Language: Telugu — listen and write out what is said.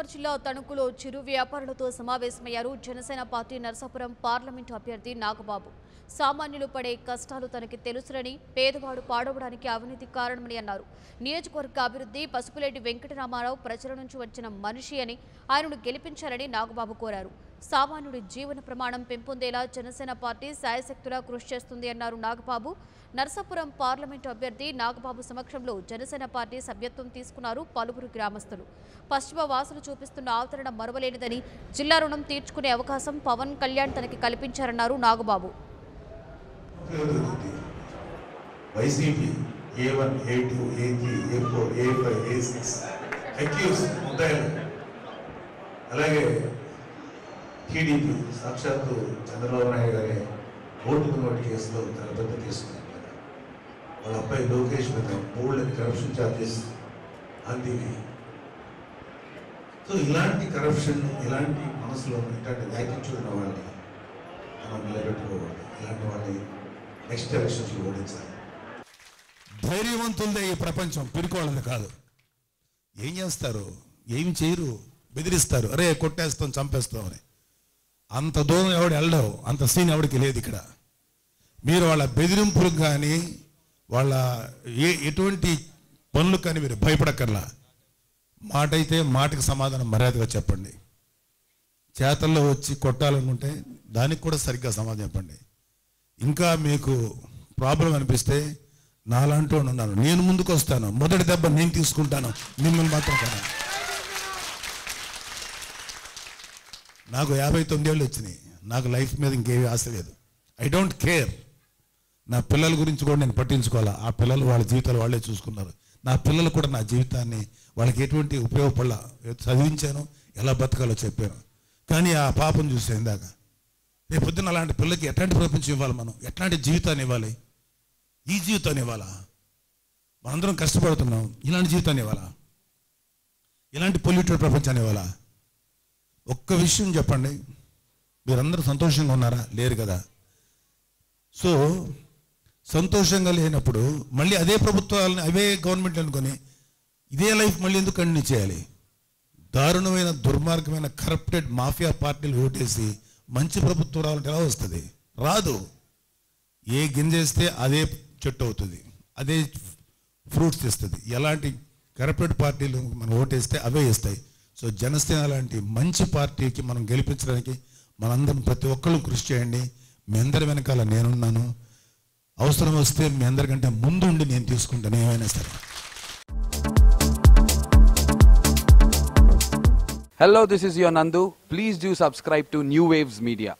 కరీంనగర్ జిల్లా తణుకులో చిరు వ్యాపారులతో సమావేశమయ్యారు జనసేన పార్టీ నర్సాపురం పార్లమెంటు అభ్యర్థి నాగబాబు. సామాన్యులు పడే కష్టాలు తనకి తెలుసునని, పేదవాడు పాడవడానికి అవినీతి కారణమని అన్నారు. నియోజకవర్గ అభివృద్ధి పసుపులేటి వెంకటరామారావు ప్రజల నుంచి వచ్చిన మనిషి అని, ఆయనను గెలిపించాలని నాగబాబు కోరారు. సామాన్యుడి జీవన ప్రమాణం పెంపొందేలా జనసేన పార్టీ శాయశక్తులా కృషి చేస్తుంది అన్నారు నాగబాబు. నర్సాపురం పార్లమెంటు అభ్యర్థి నాగబాబు సమక్షంలో జనసేన పార్టీ సభ్యత్వం తీసుకున్నారు పలువురు గ్రామస్తులు. పశ్చిమ వాసులు చూపిస్తున్న ఆదరణ మరువలేనిదని, జిల్లా రుణం తీర్చుకునే అవకాశం పవన్ కళ్యాణ్ తనకి కల్పించారన్నారు Nagababu. YCP A1, A2, A3, A4, A5, A6 accuse ముద్దాయిలు, అలాగే టీడీపీ సాక్షాత్తు చంద్రబాబు నాయుడు గారి ఓటుకు నోటు కేసులో తన పెద్ద తీసుకున్నారు. వాళ్ళ అబ్బాయి లోకేష్ మీద బోల్డ్ కరప్షన్ ఛార్జెస్ అందివి. సో ఇలాంటి కరప్షన్, ఇలాంటి మనసులో ఇలాంటి యాటిట్యూడ్ ఉన్న వాళ్ళని మనం నిలబెట్టుకోవాలి. ఇలాంటి వాళ్ళని నెక్స్ట్ ఎలక్షన్స్లో ఓడించాలి. ధైర్యవంతులదే ఈ ప్రపంచం, పిరికోళ్ళది కాదు. ఏం చేస్తారు? ఏమి చేయరు, బెదిరిస్తారు. అరే కొట్టేస్తాం, చంపేస్తాం అని. అంత దూరం ఎవడు వెళ్ళవు, అంత సీన్ ఎవడికి లేదు ఇక్కడ. మీరు వాళ్ళ బెదిరింపులకు కానీ వాళ్ళ ఎటువంటి పనులు కానీ మీరు భయపడక్కర్లా. మాట అయితే మాటకి సమాధానం మర్యాదగా చెప్పండి. చేతల్లో వచ్చి కొట్టాలనుకుంటే దానికి కూడా సరిగ్గా సమాధానం చెప్పండి. ఇంకా మీకు ప్రాబ్లం అనిపిస్తే నాలాంటి ఉన్నాను, నేను ముందుకు వస్తాను, మొదటి దెబ్బ నేను తీసుకుంటాను, మిమ్మల్ని మాత్రం కదా. నాకు 59 ఏళ్ళు వచ్చినాయి. నాకు లైఫ్ మీద ఇంకేమీ ఆశ లేదు. I don't care. నా పిల్లల గురించి కూడా నేను పట్టించుకోవాలా. ఆ పిల్లలు వాళ్ళ జీవితాలు వాళ్ళే చూసుకున్నారు. నా పిల్లలు కూడా నా జీవితాన్ని వాళ్ళకి ఎటువంటి ఉపయోగపడాల చదివించాను, ఎలా బతకాలో చెప్పాను. కానీ ఆ పాపం చూసే ఇందాక రేపు పొద్దున్న అలాంటి పిల్లలకి ఎట్లాంటి ప్రపంచం ఇవ్వాలి? మనం ఎట్లాంటి జీవితాన్ని ఇవ్వాలి? ఈ జీవితాన్ని ఇవ్వాలా? మనందరం కష్టపడుతున్నాం, ఇలాంటి జీవితాన్ని ఇవ్వాలా? ఇలాంటి పొల్యూటెడ్ ప్రపంచాన్ని ఇవ్వాలా? ఒక్క విషయం చెప్పండి, మీరందరూ సంతోషంగా ఉన్నారా? లేరు కదా. సో సంతోషంగా లేనప్పుడు మళ్ళీ అదే ప్రభుత్వాలని, అవే గవర్నమెంట్ అనుకొని ఇదే లైఫ్ మళ్ళీ ఎందుకు కంటిన్యూ చేయాలి? దారుణమైన, దుర్మార్గమైన, కరప్టెడ్ మాఫియా పార్టీలు ఓటేసి మంచి ప్రభుత్వం రావాలంటే ఎలా వస్తుంది? రాదు. ఏ గింజేస్తే అదే చెట్టు అవుతుంది, అదే ఫ్రూట్స్ ఇస్తుంది. ఎలాంటి కరప్టెడ్ పార్టీలు మనం ఓటేస్తే అవే ఇస్తాయి. సో జనసేన లాంటి మంచి పార్టీకి మనం గెలిపించడానికి మనందరం ప్రతి ఒక్కళ్ళు కృషి చేయండి. మీ అందరి వెనకాల నేనున్నాను. అవసరం వస్తే మీ అందరికంటే ముందు ఉండి నేను తీసుకుంటాను ఏమైనా సరే. Hello, this is your Nandu. Please do subscribe to New Waves Media.